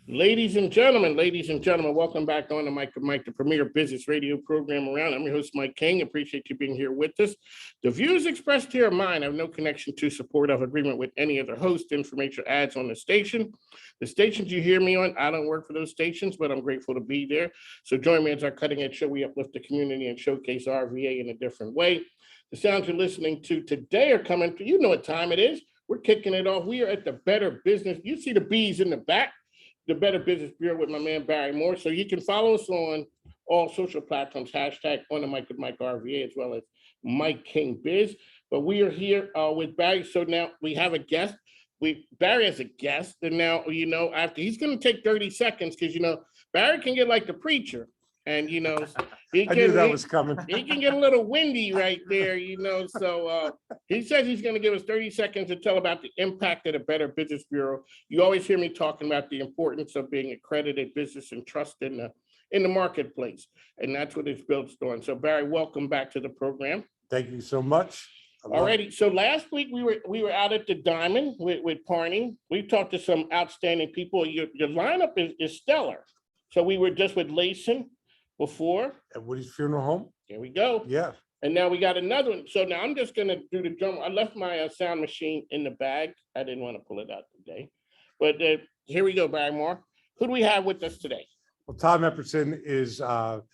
Ladies and gentlemen, welcome back on the Mike, the premier business radio program around. I'm your host, Mike King. Appreciate you being here with us. The views expressed here are mine. I have no connection to, support, of agreement with any other host, information, or ads on the station. The stations you hear me on, I don't work for those stations, but I'm grateful to be there. So join me as our cutting edge show. We uplift the community and showcase RVA in a different way. The sounds you're listening to today are coming to, you know what time it is. We're kicking it off. We are at the Better Business. You see the bees in the back. The Better Business Bureau with my man Barry Moore. So you can follow us on all social platforms, hashtag on the mic with Mike RVA, as well as Mike King Biz. But we are here with Barry. So now we have a guest. Barry has a guest, and now after he's going to take 30 seconds because Barry can get like the preacher, and he knew that was coming. He can get a little windy right there, So he says he's going to give us 30 seconds to tell about the impact of the Better Business Bureau. You always hear me talking about the importance of being accredited business and trust in the marketplace, and that's what it's built on. So Barry, welcome back to the program. Thank you so much. Alrighty, so last week we were out at the Diamond with Parney. We talked to some outstanding people. Your lineup is stellar. So we were just with Layson before. At Woody's Funeral Home. Here we go. Yeah. And now we got another one. So now I'm just gonna do the drum. I left my sound machine in the bag. I didn't want to pull it out today, but here we go, Barry Moore. Who do we have with us today? Well, Tom Epperson is the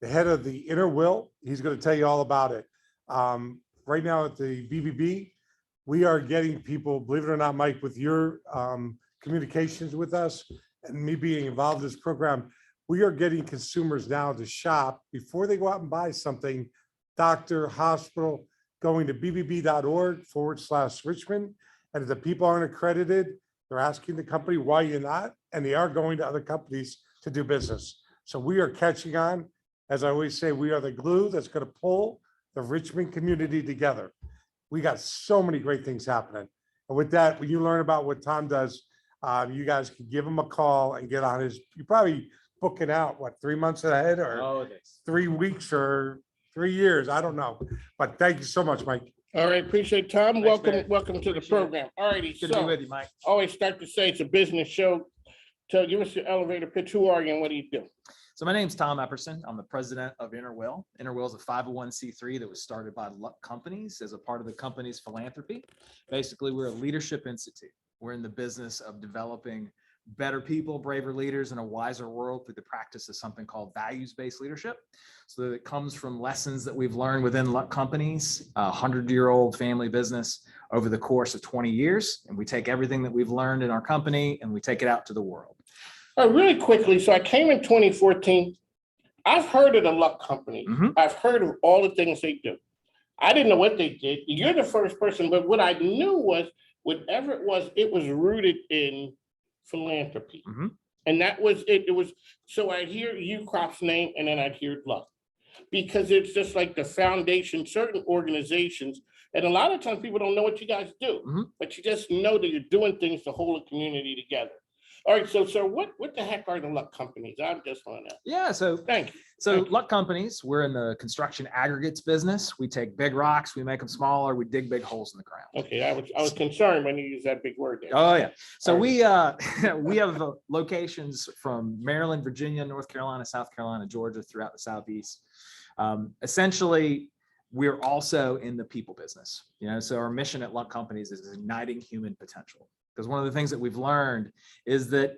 head of the Inner Will. He's going to tell you all about it. Right now at the BBB, we are getting people, believe it or not, Mike, with your communications with us and me being involved in this program, we are getting consumers now to shop before they go out and buy something, doctor, hospital, going to bbb.org/Richmond. And if the people aren't accredited, they're asking the company why you're not, and they are going to other companies to do business. So we are catching on. As I always say, we are the glue that's going to pull the Richmond community together. We got so many great things happening. And with that, when you learn about what Tom does, you guys can give him a call and get on his, you probably booking out, 3 months ahead or 3 weeks or 3 years. I don't know. But thank you so much, Mike. All right, appreciate Tom. Thanks, Welcome to the program. All righty. Good to be with you, Mike. Always start to say it's a business show. Give us your elevator pitch. Who are you and what do you do? So my name's Tom Epperson. I'm the president of Inner Will. Inner Will is a 501c3 that was started by Luck Companies as a part of the company's philanthropy. Basically, we're a leadership institute. We're in the business of developing better people, braver leaders, and a wiser world through the practice of something called values-based leadership. So that it comes from lessons that we've learned within Luck Companies, a 100-year-old family business over the course of 20 years. And we take everything that we've learned in our company and we take it out to the world. Really quickly, so I came in 2014. I've heard of the Luck Company. Mm-hmm. I've heard of all the things they do. I didn't know what they did. You're the first person, but what I knew was whatever it was rooted in philanthropy. Mm-hmm. And that was it. It was so I'd hear UCrop's name and then I'd hear Luck. Because it's just like the foundation, certain organizations, and a lot of times people don't know what you guys do, Mm-hmm. but you just know that you're doing things to hold a community together. All right, so what the heck are the Luck Companies? I'm just on that. Yeah, so Thank you. So Luck Companies, we're in the construction aggregates business. We take big rocks, we make them smaller, we dig big holes in the ground. Okay, I was concerned when you used that big word there. Oh yeah. So All right. we have locations from Maryland, Virginia, North Carolina, South Carolina, Georgia, throughout the Southeast. Essentially, we're also in the people business. So our mission at Luck Companies is igniting human potential. Because one of the things that we've learned is that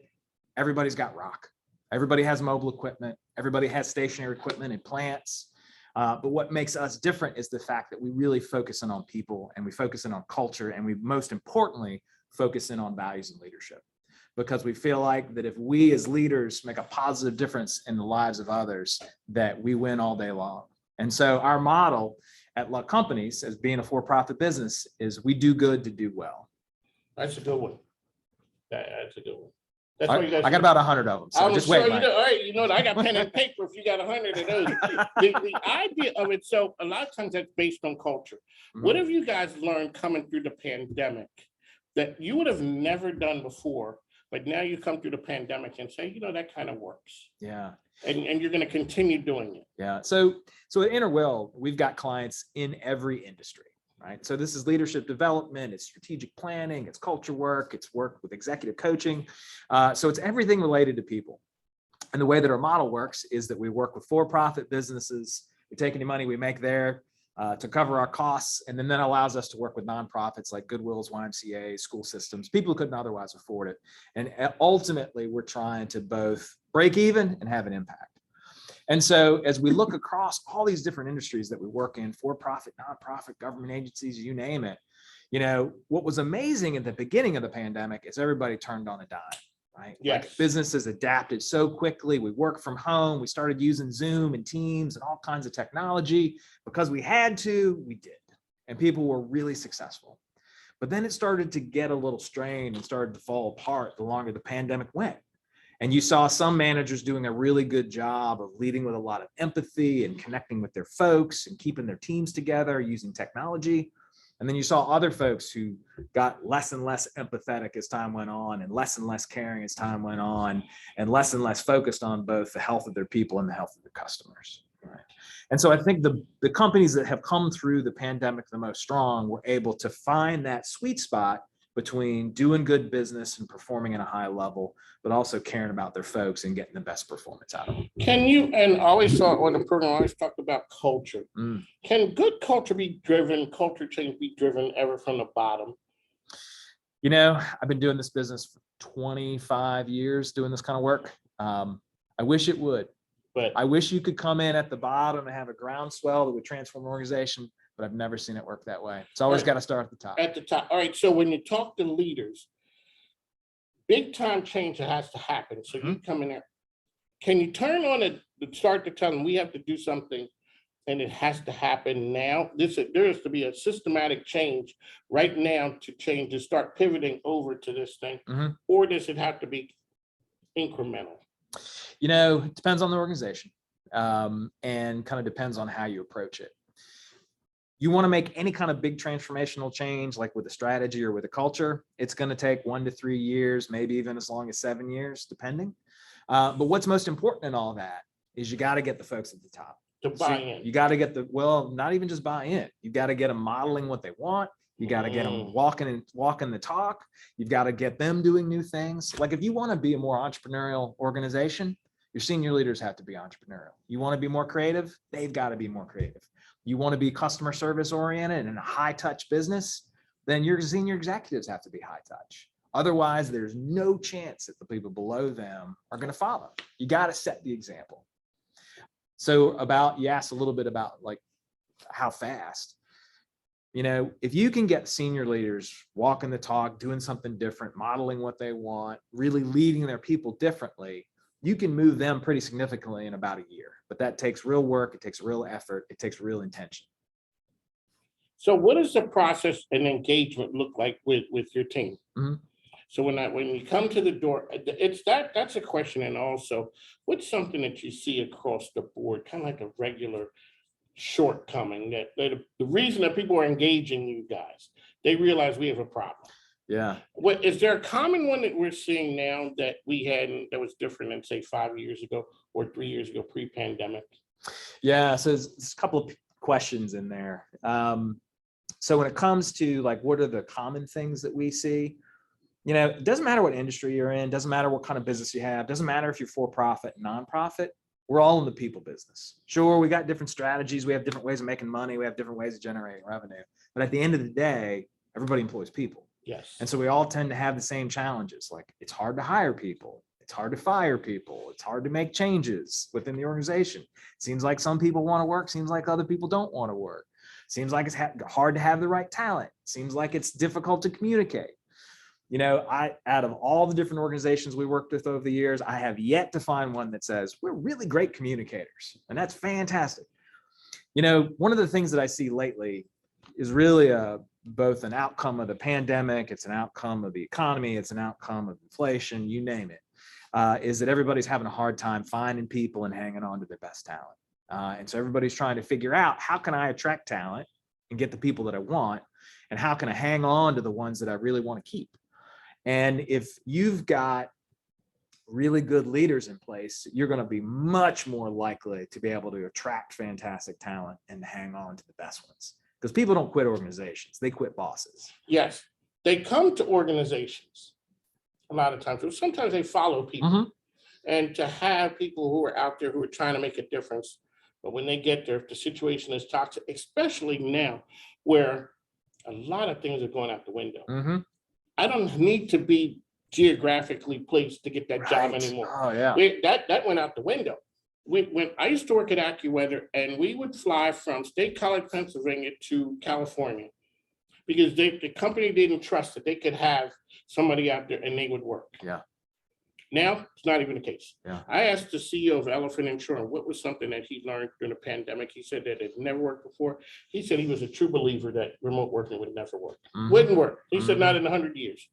everybody's got rock. Everybody has mobile equipment. Everybody has stationary equipment and plants. But what makes us different is the fact that we really focus in on people and we focus in on culture. And we most importantly, focus in on values and leadership. Because we feel like that if we as leaders make a positive difference in the lives of others, that we win all day long. And so our model at Luck Companies, as being a for-profit business, is we do good to do well. That's a good one. That's a good one. That's I got about 100 of them. So I'm just sure wait. you know. All right, I got pen and paper. If you got 100 of those, the idea of it. So a lot of times that's based on culture. Mm-hmm. What have you guys learned coming through the pandemic that you would have never done before, but now you come through the pandemic and say, that kind of works. Yeah. And you're going to continue doing it. Yeah. So at Inner Will, we've got clients in every industry. right? So this is leadership development, it's strategic planning, it's culture work, it's work with executive coaching. So it's everything related to people. And the way that our model works is that we work with for-profit businesses. We take any money we make there to cover our costs. And then that allows us to work with nonprofits like Goodwills, YMCA, school systems, people who couldn't otherwise afford it. And ultimately, we're trying to both break even and have an impact. And so as we look across all these different industries that we work in, for-profit, nonprofit, government agencies, you name it, what was amazing at the beginning of the pandemic is everybody turned on a dime. Right? Yes. Like businesses adapted so quickly. We worked from home. We started using Zoom and Teams and all kinds of technology because we had to, we did. And people were really successful. But then it started to get a little strained and started to fall apart the longer the pandemic went. And you saw some managers doing a really good job of leading with a lot of empathy and connecting with their folks and keeping their teams together using technology. And then you saw other folks who got less and less empathetic as time went on and less caring as time went on and less focused on both the health of their people and the health of their customers. Right? And so I think the companies that have come through the pandemic the most strong were able to find that sweet spot between doing good business and performing at a high level, but also caring about their folks and getting the best performance out of them. Can you, and I always thought on the program, I always talked about culture. Can good culture change be driven ever from the bottom? I've been doing this business for 25 years, doing this kind of work. I wish it would. But I wish you could come in at the bottom and have a groundswell that would transform an organization, but I've never seen it work that way. It's always got to start at the top. At the top. All right. So when you talk to leaders, big time change that has to happen. So you come in there. Can you turn on it, start to tell them we have to do something and it has to happen now? There is to be a systematic change right now to change, to start pivoting over to this thing, or does it have to be incremental? It depends on the organization and kind of depends on how you approach it. You want to make any kind of big transformational change, like with a strategy or with a culture, it's going to take 1 to 3 years, maybe even as long as 7 years, depending. But what's most important in all that is you got to get the folks at the top to buy in. You got to get not even just buy in. You got to get them modeling what they want. You got to get them walking the talk. You've got to get them doing new things. Like if you want to be a more entrepreneurial organization, your senior leaders have to be entrepreneurial. You want to be more creative? They've got to be more creative. You want to be customer service oriented and a high touch business? Then your senior executives have to be high touch. Otherwise, there's no chance that the people below them are going to follow. You got to set the example. So you asked a little bit about like how fast. If you can get senior leaders walking the talk, doing something different, modeling what they want, really leading their people differently, you can move them pretty significantly in about a year. But that takes real work. It takes real effort. It takes real intention. So what does the process and engagement look like with your team? So when you come to the door, that's a question. And also, what's something that you see across the board, kind of like a regular shortcoming that the reason that people are engaging you guys, they realize we have a problem. Yeah. What is there a common one that we're seeing now that we had that was different than say 5 years ago or 3 years ago pre-pandemic? Yeah. So there's a couple of questions in there. So when it comes to like, what are the common things that we see? It doesn't matter what industry you're in, doesn't matter what kind of business you have, doesn't matter if you're for-profit, nonprofit, we're all in the people business. Sure, we got different strategies, we have different ways of making money, we have different ways of generating revenue. But at the end of the day, everybody employs people. Yes. And so we all tend to have the same challenges. Like it's hard to hire people. It's hard to fire people. It's hard to make changes within the organization. It seems like some people want to work. Seems like other people don't want to work. Seems like it's hard to have the right talent. Seems like it's difficult to communicate. Out of all the different organizations we worked with over the years, I have yet to find one that says we're really great communicators. And that's fantastic. One of the things that I see lately is really both an outcome of the pandemic. It's an outcome of the economy. It's an outcome of inflation, you name it, is that everybody's having a hard time finding people and hanging on to their best talent. And so everybody's trying to figure out, how can I attract talent and get the people that I want? And how can I hang on to the ones that I really want to keep? And if you've got really good leaders in place, you're going to be much more likely to be able to attract fantastic talent and hang on to the best ones. because people don't quit organizations, they quit bosses. Yes, they come to organizations a lot of times, but sometimes they follow people. Mhm. And to have people who are out there who are trying to make a difference, but when they get there, if the situation is toxic, especially now where a lot of things are going out the window. Mhm. I don't need to be geographically placed to get that job Right. anymore. Oh yeah. That went out the window. When I used to work at AccuWeather, and we would fly from State College, Pennsylvania to California because the company didn't trust that they could have somebody out there and they would work. Yeah. Now, it's not even the case. Yeah. I asked the CEO of Elephant Insurance what was something that he learned during the pandemic. He said that it never worked before. He said he was a true believer that remote working would never work. Mhm. Wouldn't work. He said not in 100 years.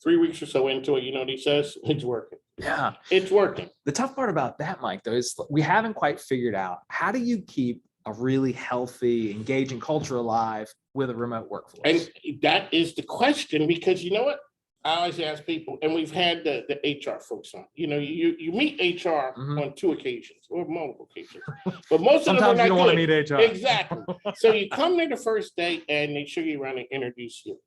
3 weeks or so into it, you know what he says? It's working. Yeah. It's working. The tough part about that, Mike, though, is we haven't quite figured out how do you keep a really healthy, engaging culture alive with a remote workforce? And that is the question, because you know what? I always ask people, and we've had the HR folks on. You know, you meet HR Mhm. on 2 occasions or multiple occasions, but most of them are Sometimes you not don't want to good. meet HR. Exactly. So you come there the first day and they show you around and introduce you.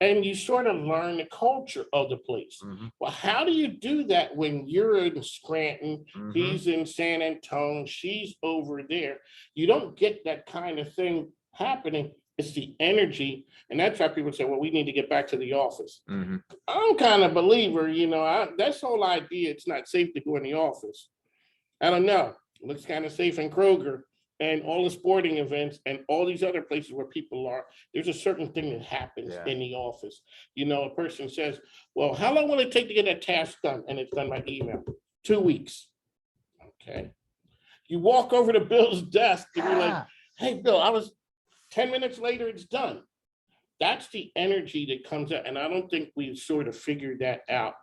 And you sort of learn the culture of the place. Mhm. Well, how do you do that when you're in Scranton, Mhm. he's in San Antonio, she's over there? You don't get that kind of thing happening. It's the energy. And that's why people say, well, we need to get back to the office. Mhm. I'm kind of a believer, you know, that's the whole idea. It's not safe to go in the office. I don't know. It looks kind of safe in Kroger and all the sporting events and all these other places where people are. There's a certain thing that happens Yeah. in the office. You know, a person says, well, how long will it take to get that task done? And it's done by email. 2 weeks. Okay. You walk over to Bill's desk and you're like, Yeah. hey, Bill, I was 10 minutes later, it's done. That's the energy that comes out. And I don't think we've sort of figured that out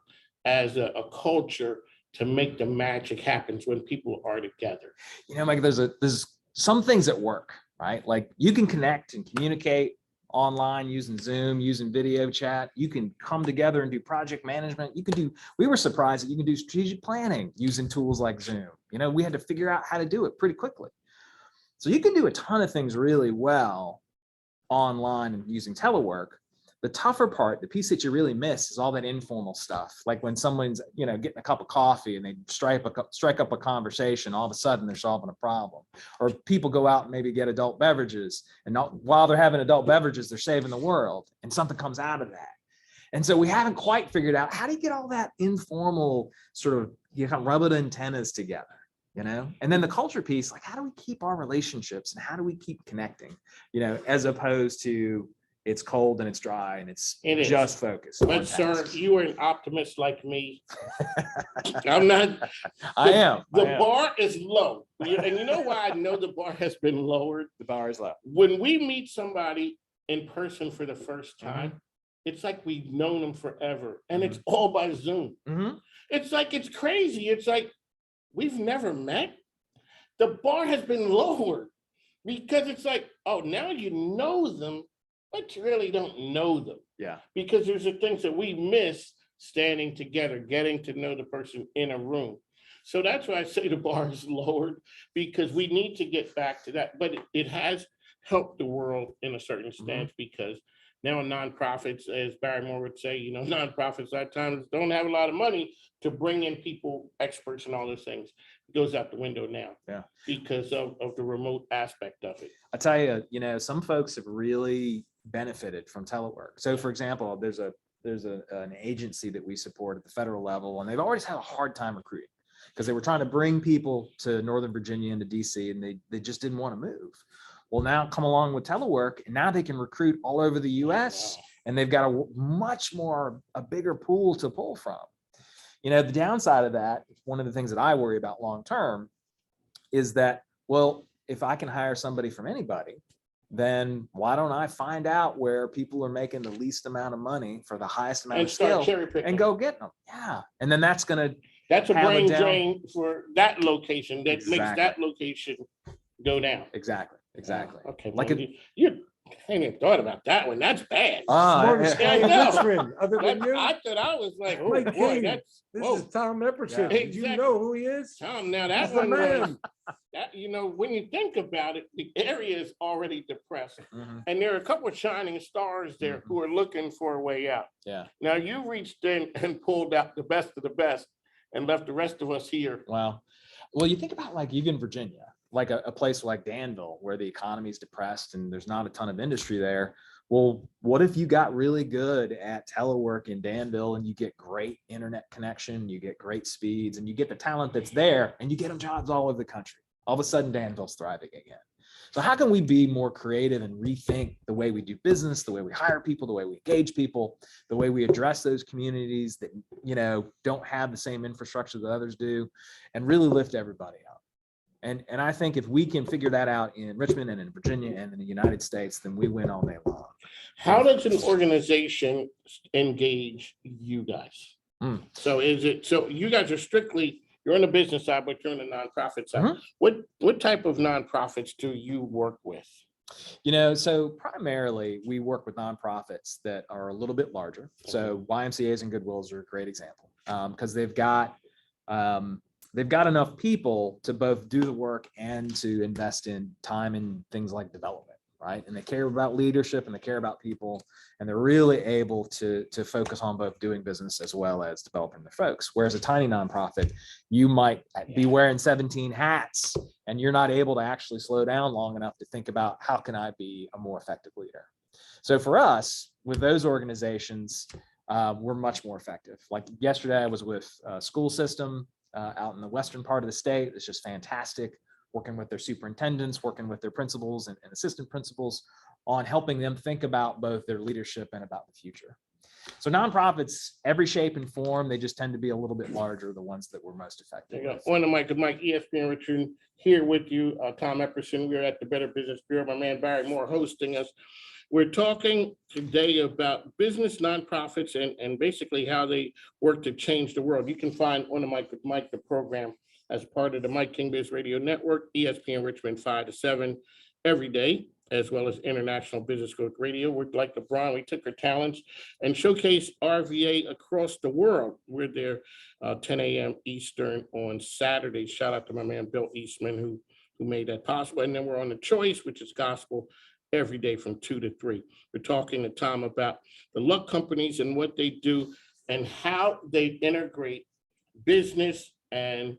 as a culture to make the magic happen when people are together. You know, Mike, there's some things that work, right? Like you can connect and communicate online using Zoom, using video chat. You can come together and do project management. We were surprised that you can do strategic planning using tools like Zoom. You know, we had to figure out how to do it pretty quickly. So you can do a ton of things really well online and using telework. The tougher part, the piece that you really miss, is all that informal stuff. Like when someone's, you know, getting a cup of coffee and they strike up a conversation, all of a sudden they're solving a problem. Or people go out and maybe get adult beverages, and while they're having adult beverages, they're saving the world, and something comes out of that. And so we haven't quite figured out how do you get all that informal sort of, you know, rubbing antennas together. You know, and then the culture piece, like how do we keep our relationships and how do we keep connecting, you know, as opposed to it's cold and it's dry and it's just focused. But sir, you are an optimist like me. I'm not. I am. The bar is low. And you know why I know the bar has been lowered? The bar is low. When we meet somebody in person for the first time, it's like we've known them forever. And it's all by Zoom. It's like, it's crazy. It's like, we've never met. The bar has been lowered because it's like, oh, now you know them, but you really don't know them. Yeah. Because there's the things that we miss standing together, getting to know the person in a room. So that's why I say the bar is lowered, because we need to get back to that. But it has helped the world in a certain stance, because now nonprofits, as Barry Moore would say, you know, nonprofits at times don't have a lot of money to bring in people, experts and all those things. It goes out the window now. Yeah. Because of the remote aspect of it. I tell you, you know, some folks have really benefited from telework. So for example, there's an agency that we support at the federal level, and they've always had a hard time recruiting because they were trying to bring people to Northern Virginia and to DC, and they just didn't want to move. Well, now come along with telework, and now they can recruit all over the US, and they've got a bigger pool to pull from. You know, the downside of that, one of the things that I worry about long-term is that, well, if I can hire somebody from anybody, then why don't I find out where people are making the least amount of money for the highest amount of skill and go get them? Yeah. And then that's a brain drain for that location that makes that location go down. Exactly. Okay. Like I ain't even thought about that one. That's bad. Smartest guy in Yeah, I know. Richmond, other than you. I thought I was like, oh Mike boy, King, that's This whoa. is Tom Epperson. Yeah. Do you know who he is? Tom, now that He's the one was, man. that, when you think about it, the area is already depressed. Mhm. And there are a couple of shining stars there who are looking for a way out. Yeah. Now you reached in and pulled out the best of the best and left the rest of us here. Wow. Well, you think about like even Virginia, like a place like Danville, where the economy is depressed and there's not a ton of industry there. Well, what if you got really good at telework in Danville and you get great internet connection, you get great speeds, and you get the talent that's there and you get them jobs all over the country? All of a sudden, Danville's thriving again. So how can we be more creative and rethink the way we do business, the way we hire people, the way we engage people, the way we address those communities that, don't have the same infrastructure that others do, and really lift everybody up? And I think if we can figure that out in Richmond and in Virginia and in the United States, then we win all day long. How does an organization engage you guys? So you guys are strictly, you're on the business side, but you're on the nonprofit side. What type of nonprofits do you work with? So primarily we work with nonprofits that are a little bit larger. So YMCAs and Goodwills are a great example because they've got enough people to both do the work and to invest in time in things like development, right? And they care about leadership and they care about people, and they're really able to focus on both doing business as well as developing their folks. Whereas a tiny nonprofit, you might be wearing 17 hats and you're not able to actually slow down long enough to think about how can I be a more effective leader. So for us, with those organizations, we're much more effective. Like yesterday, I was with a school system out in the western part of the state. It's just fantastic, working with their superintendents, working with their principals and assistant principals on helping them think about both their leadership and about the future. So nonprofits, every shape and form, they just tend to be a little bit larger, the ones that were most effective. One of Mike ESPN Richard here with you, Tom Epperson. We're at the Better Business Bureau. My man Barry Moore hosting us. We're talking today about business nonprofits and basically how they work to change the world. You can find On the Mic with Mike, the program, as part of the Mike King Biz Radio Network, ESPN Richmond 5 to 7 every day, as well as International Business Growth Radio. We're like LeBron, we took our talents and showcase RVA across the world. We're there 10 a.m. Eastern on Saturday. Shout out to my man Bill Eastman who made that possible. And then we're on The Choice, which is gospel, every day from 2 to 3. We're talking to Tom about the luck companies and what they do and how they integrate business and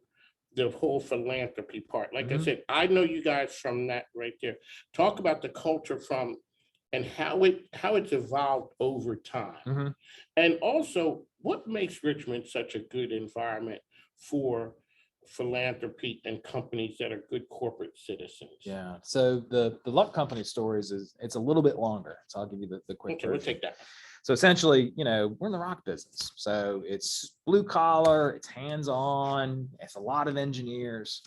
the whole philanthropy part. Like I said, I know you guys from that right there. Talk about the culture from and how it's evolved over time. And also what makes Richmond such a good environment for philanthropy and companies that are good corporate citizens. Yeah. So the luck company stories it's a little bit longer. So I'll give you the quick Okay, version. we'll take that. So essentially, we're in the rock business. So it's blue collar, it's hands-on, it's a lot of engineers.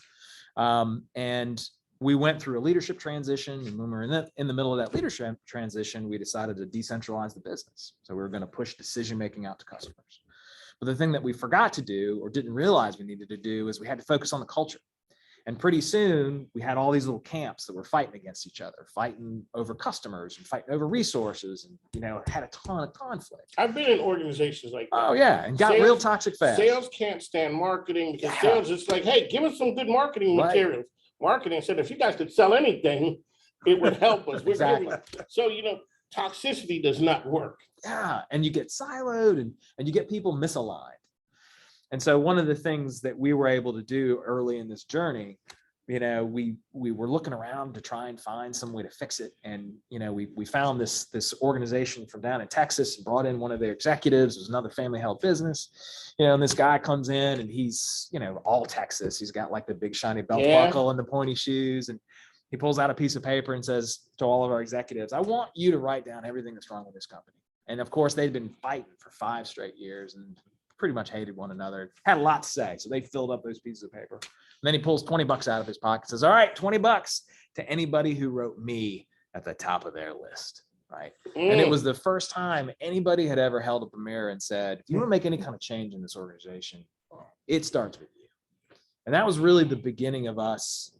And we went through a leadership transition. And when we were in the middle of that leadership transition, we decided to decentralize the business. So we were going to push decision-making out to customers. But the thing that we forgot to do or didn't realize we needed to do is we had to focus on the culture. And pretty soon we had all these little camps that were fighting against each other, fighting over customers and fighting over resources, and had a ton of conflict. I've been in organizations like that. Oh yeah, and got real toxic fast. Sales can't stand marketing because sales is like, hey, give us some good marketing materials. Marketing said if you guys could sell anything, it would help us. Exactly. So toxicity does not work. Yeah, and you get siloed and you get people misaligned. And so one of the things that we were able to do early in this journey, we were looking around to try and find some way to fix it. And, we found this organization from down in Texas and brought in one of their executives. It was another family held business, and this guy comes in and he's, all Texas. He's got like the big shiny belt buckle and the pointy shoes. And he pulls out a piece of paper and says to all of our executives, I want you to write down everything that's wrong with this company. And of course, they'd been fighting for 5 straight years and pretty much hated one another, had a lot to say. So they filled up those pieces of paper. And then he pulls $20 out of his pocket and says, all right, $20 to anybody who wrote me at the top of their list. Right. And it was the first time anybody had ever held up a mirror and said, if you want to make any kind of change in this organization, it starts with you. And that was really the beginning of us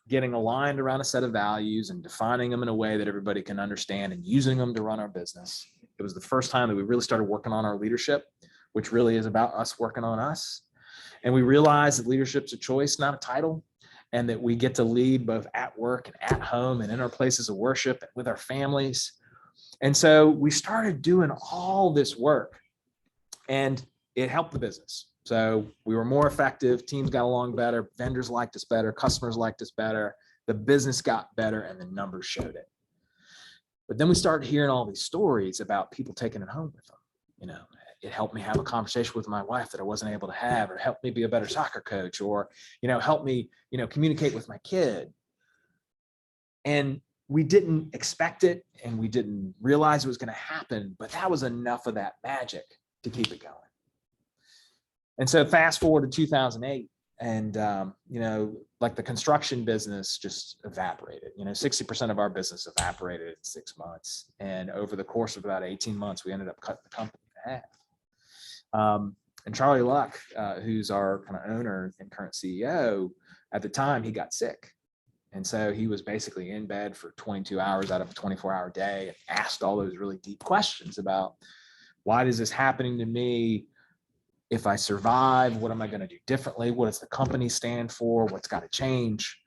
getting aligned around a set of values and defining them in a way that everybody can understand and using them to run our business. It was the first time that we really started working on our leadership, which really is about us working on us. And we realized that leadership's a choice, not a title, and that we get to lead both at work and at home and in our places of worship and with our families. And so we started doing all this work, and it helped the business. So we were more effective, teams got along better, vendors liked us better, customers liked us better, the business got better, and the numbers showed it. But then we started hearing all these stories about people taking it home with them. You know, it helped me have a conversation with my wife that I wasn't able to have, or helped me be a better soccer coach, or, you know, help me, you know, communicate with my kid. And we didn't expect it, and we didn't realize it was going to happen, but that was enough of that magic to keep it going. And so fast forward to 2008, and, you know, like the construction business just evaporated. You know, 60% of our business evaporated in 6 months. And over the course of about 18 months, we ended up cutting the company in half. And Charlie Luck, who's our kind of owner and current CEO, at the time, he got sick. And so he was basically in bed for 22 hours out of a 24-hour day, and asked all those really deep questions about, why is this happening to me? If I survive, what am I going to do differently? What does the company stand for? What's got to change?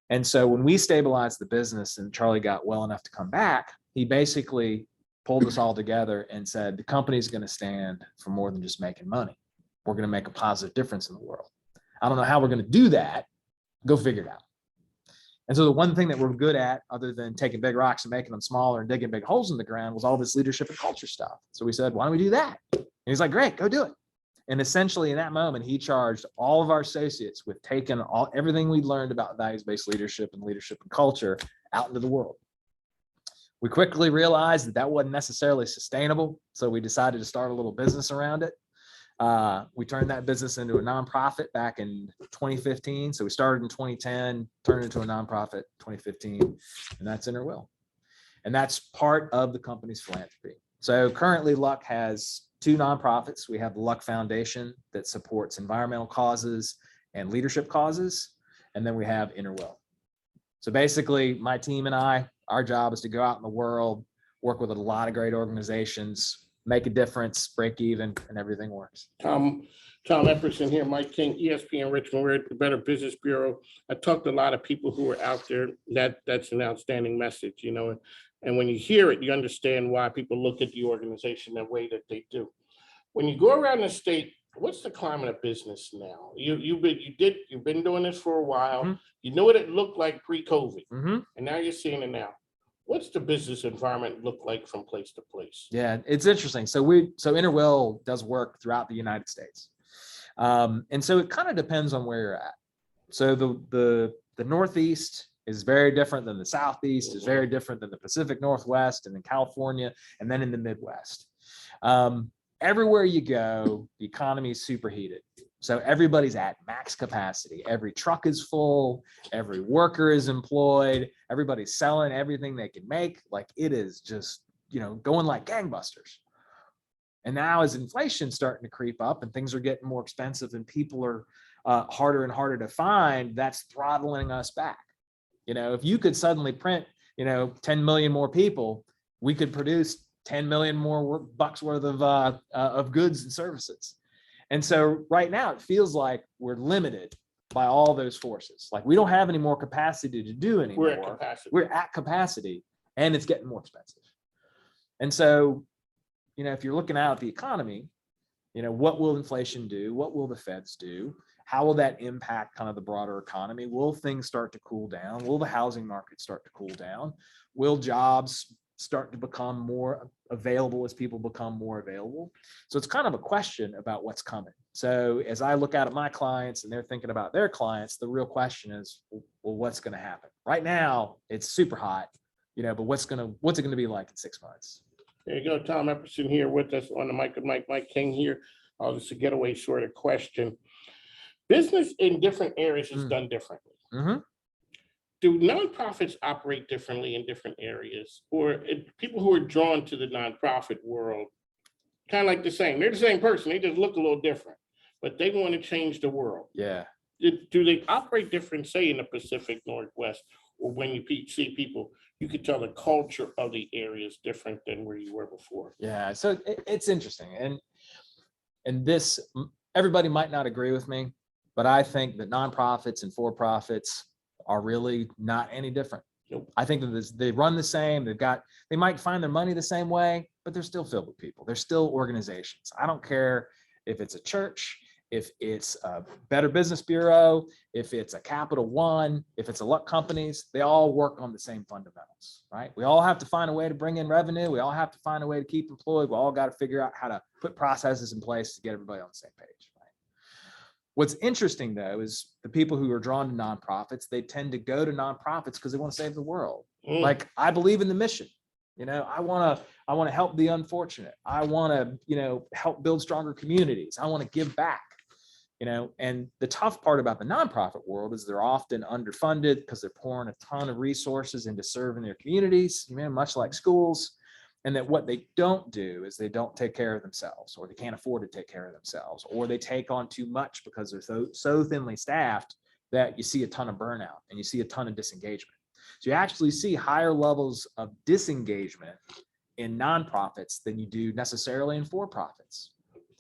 And so when we stabilized the business and Charlie got well enough to come back, he basically pulled us all together and said, the company's going to stand for more than just making money. We're going to make a positive difference in the world. I don't know how we're going to do that. Go figure it out. And so the one thing that we're good at, other than taking big rocks and making them smaller and digging big holes in the ground, was all this leadership and culture stuff. So we said, why don't we do that? And he's like, great, go do it. And essentially in that moment, he charged all of our associates with taking everything we'd learned about values-based leadership and culture out into the world. We quickly realized that that wasn't necessarily sustainable. So we decided to start a little business around it. We turned that business into a nonprofit back in 2015. So we started in 2010, turned into a nonprofit 2015, and that's Inner Will. And that's part of the company's philanthropy. So currently Luck has 2 nonprofits. We have the Luck Foundation that supports environmental causes and leadership causes. And then we have Inner Will. So basically my team and I, our job is to go out in the world, work with a lot of great organizations, make a difference, break even, and everything works. Tom Epperson here, Mike King, ESPN Richmond. We're at the Better Business Bureau. I talked to a lot of people who are out there. That's an outstanding message, you know. And when you hear it, you understand why people look at the organization the way that they do. When you go around the state, what's the climate of business now? You've been doing this for a while. Mm-hmm. You know what it looked like pre-COVID, mm-hmm. and now you're seeing it now. What's the business environment look like from place to place? Yeah, it's interesting. So Inner Will does work throughout the United States, and so it kind of depends on where you're at. So the Northeast is very different than the Southeast, is very different than the Pacific Northwest, and in California, and then in the Midwest. Everywhere you go, the economy is superheated. So everybody's at max capacity. Every truck is full, every worker is employed, everybody's selling everything they can make. Like, it is just, you know, going like gangbusters. And now as inflation's starting to creep up and things are getting more expensive and people are harder and harder to find, that's throttling us back. You know, if you could suddenly print, you know, 10 million more people, we could produce 10 million more bucks worth of goods and services. And so right now it feels like we're limited by all those forces. Like, we don't have any more capacity to do anymore. We're at capacity and it's getting more expensive. And so, you know, if you're looking out at the economy, you know, what will inflation do? What will the feds do? How will that impact kind of the broader economy? Will things start to cool down? Will the housing market start to cool down? Will jobs start to become more available as people become more available? So it's kind of a question about what's coming. So as I look out at my clients and they're thinking about their clients, the real question is, well, what's going to happen? Right now, it's super hot, you know, but what's it going to be like in 6 months? There you go. Tom Epperson here with us on the mic with Mike King here. Just a getaway sort of question. Business in different areas is done differently. Mm-hmm. Do nonprofits operate differently in different areas, or people who are drawn to the nonprofit world kind of like the same? They're the same person. They just look a little different, but they want to change the world. Yeah. do they operate different, say, in the Pacific Northwest, or when you see people, you could tell the culture of the area is different than where you were before? Yeah, so it's interesting, and this, everybody might not agree with me, but I think that nonprofits and for-profits are really not any different. Nope. I think that they run the same. They might find their money the same way, but they're still filled with people. They're still organizations. I don't care if it's a church, if it's a Better Business Bureau, if it's a Capital One, if it's a Luck Companies, they all work on the same fundamentals, right? We all have to find a way to bring in revenue. We all have to find a way to keep employed. We all got to figure out how to put processes in place to get everybody on the same page, right? What's interesting though, is the people who are drawn to nonprofits, they tend to go to nonprofits because they want to save the world. Like, I believe in the mission. I want to help the unfortunate. I want to, help build stronger communities. I want to give back. And the tough part about the nonprofit world is they're often underfunded because they're pouring a ton of resources into serving their communities, much like schools. And that what they don't do is they don't take care of themselves, or they can't afford to take care of themselves, or they take on too much because they're so thinly staffed that you see a ton of burnout and you see a ton of disengagement. So you actually see higher levels of disengagement in nonprofits than you do necessarily in for-profits.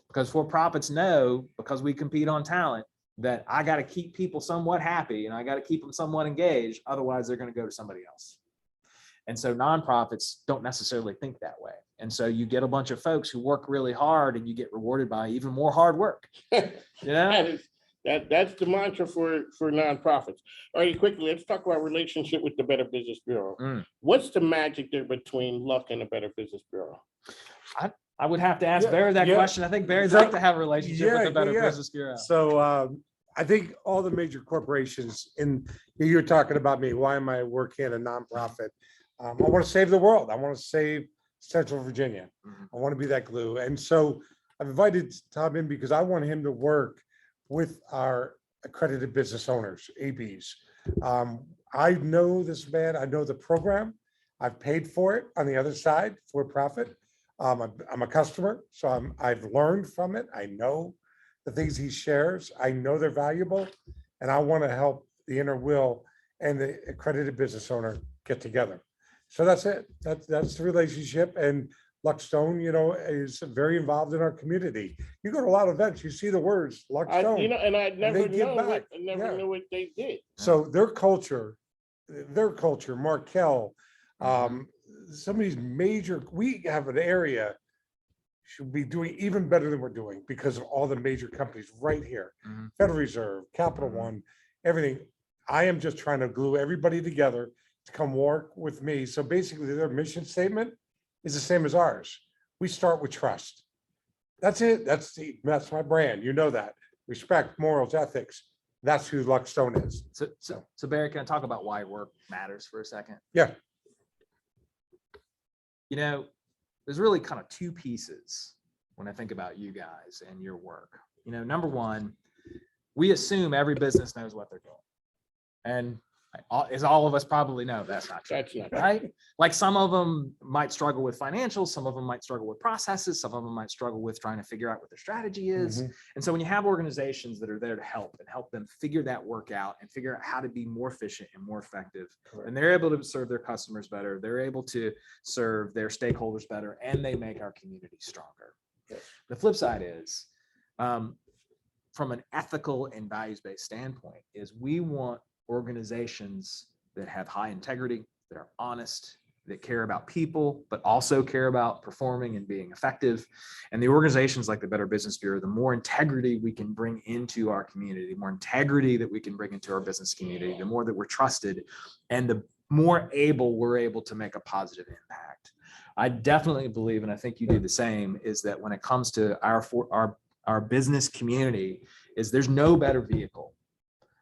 Because for-profits know, because we compete on talent, that I got to keep people somewhat happy and I got to keep them somewhat engaged. Otherwise, they're going to go to somebody else. And so nonprofits don't necessarily think that way. And so you get a bunch of folks who work really hard and you get rewarded by even more hard work. That's the mantra for nonprofits. All right, quickly, let's talk about relationship with the Better Business Bureau. What's the magic there between Luck and the Better Business Bureau? I would have to ask Barry that question. I think Barry'd like to have a relationship with the Better Business Bureau. So I think all the major corporations, and you're talking about me, why am I working at a nonprofit? I want to save the world. I want to save Central Virginia. I want to be that glue. And so I've invited Tom in because I want him to work with our accredited business owners, ABs. I know this man, I know the program. I've paid for it on the other side for profit. I'm a customer, so I've learned from it. I know the things he shares. I know they're valuable, and I want to help the inner will and the accredited business owner get together. So that's it. That's the relationship. And Luckstone, is very involved in our community. You go to a lot of events, you see the words Luckstone. And I never knew what they did. So their culture, Markel, some of these major, we have an area should be doing even better than we're doing because of all the major companies right here. Federal Reserve, Capital One, everything. I am just trying to glue everybody together to come work with me. So basically their mission statement is the same as ours. We start with trust. That's it. That's my brand. You know that. Respect, morals, ethics. That's who Luckstone is. So Barry, can I talk about why work matters for a second? Yeah. There's really kind of two pieces when I think about you guys and your work. Number one, we assume every business knows what they're doing. And as all of us probably know, that's not true. Right? Like, some of them might struggle with financials, some of them might struggle with processes, some of them might struggle with trying to figure out what their strategy is. And so when you have organizations that are there to help them figure that work out and figure out how to be more efficient and more effective, and they're able to serve their customers better, they're able to serve their stakeholders better, and they make our community stronger. The flip side is, from an ethical and values-based standpoint, is we want organizations that have high integrity, that are honest, that care about people, but also care about performing and being effective. And the organizations like the Better Business Bureau, the more integrity we can bring into our community, the more integrity that we can bring into our business community, the more that we're trusted, and the more we're able to make a positive impact. I definitely believe, and I think you do the same, is that when it comes to our business community, is there's no better vehicle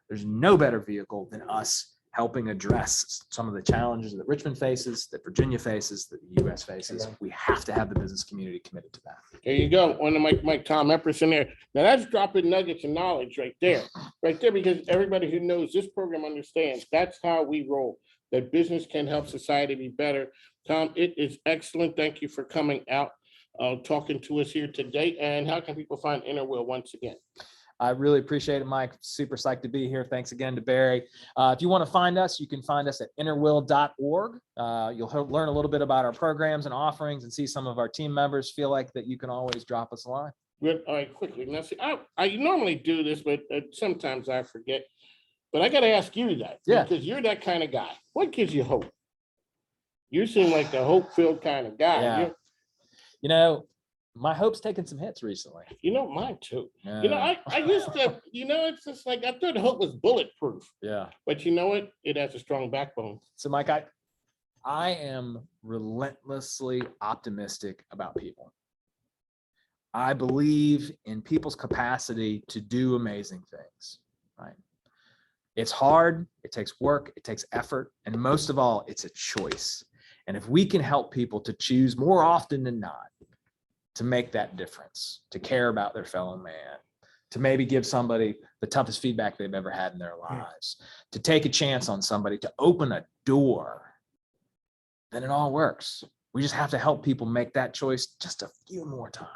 than us helping address some of the challenges that Richmond faces, that Virginia faces, that the U.S. faces. We have to have the business community committed to that. There you go. On the mic, Tom Epperson there. Now that's dropping nuggets of knowledge right there, because everybody who knows this program understands that's how we roll, that business can help society be better. Tom, it is excellent. Thank you for coming out, talking to us here today. And how can people find Inner Will once again? I really appreciate it, Mike. Super psyched to be here. Thanks again to Barry. If you want to find us, you can find us at interwill.org. You'll learn a little bit about our programs and offerings and see some of our team members. Feel like that you can always drop us a line. Good. All right, quickly. Now, see, I normally do this, but sometimes I forget. But I got to ask you that. Yeah. Because you're that kind of guy. What gives you hope? You seem like the hope-filled kind of guy. Yeah. You know, my hope's taken some hits recently. You know, mine too. I used to, it's just like I thought hope was bulletproof. Yeah. But you know what? It has a strong backbone. So, Mike, I am relentlessly optimistic about people. I believe in people's capacity to do amazing things, right? It's hard, it takes work, it takes effort, and most of all, it's a choice. And if we can help people to choose more often than not to make that difference, to care about their fellow man, to maybe give somebody the toughest feedback they've ever had in their lives, to take a chance on somebody, to open a door, then it all works. We just have to help people make that choice just a few more times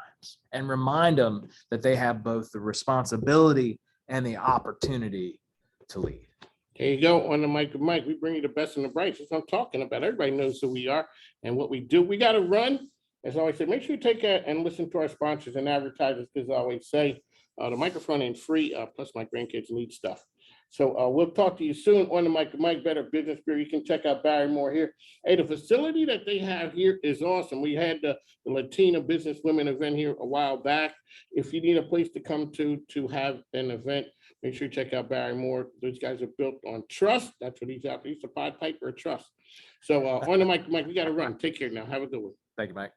and remind them that they have both the responsibility and the opportunity to lead. There you go. On the mic with Mike, we bring you the best and the brightest. That's what I'm talking about. Everybody knows who we are and what we do. We got to run. As I always say, make sure you take and listen to our sponsors and advertisers, because I always say the microphone ain't free, plus my grandkids need stuff. So we'll talk to you soon on the mic with Mike, Better Business Bureau. You can check out Barry Moore here. Hey, the facility that they have here is awesome. We had the Latina Business Women event here a while back. If you need a place to come to have an event, make sure you check out Barry Moore. Those guys are built on trust. That's what he's out there. He's a Pied Piper of trust. So on the mic, Mike, we got to run. Take care now. Have a good one. Thank you, Mike.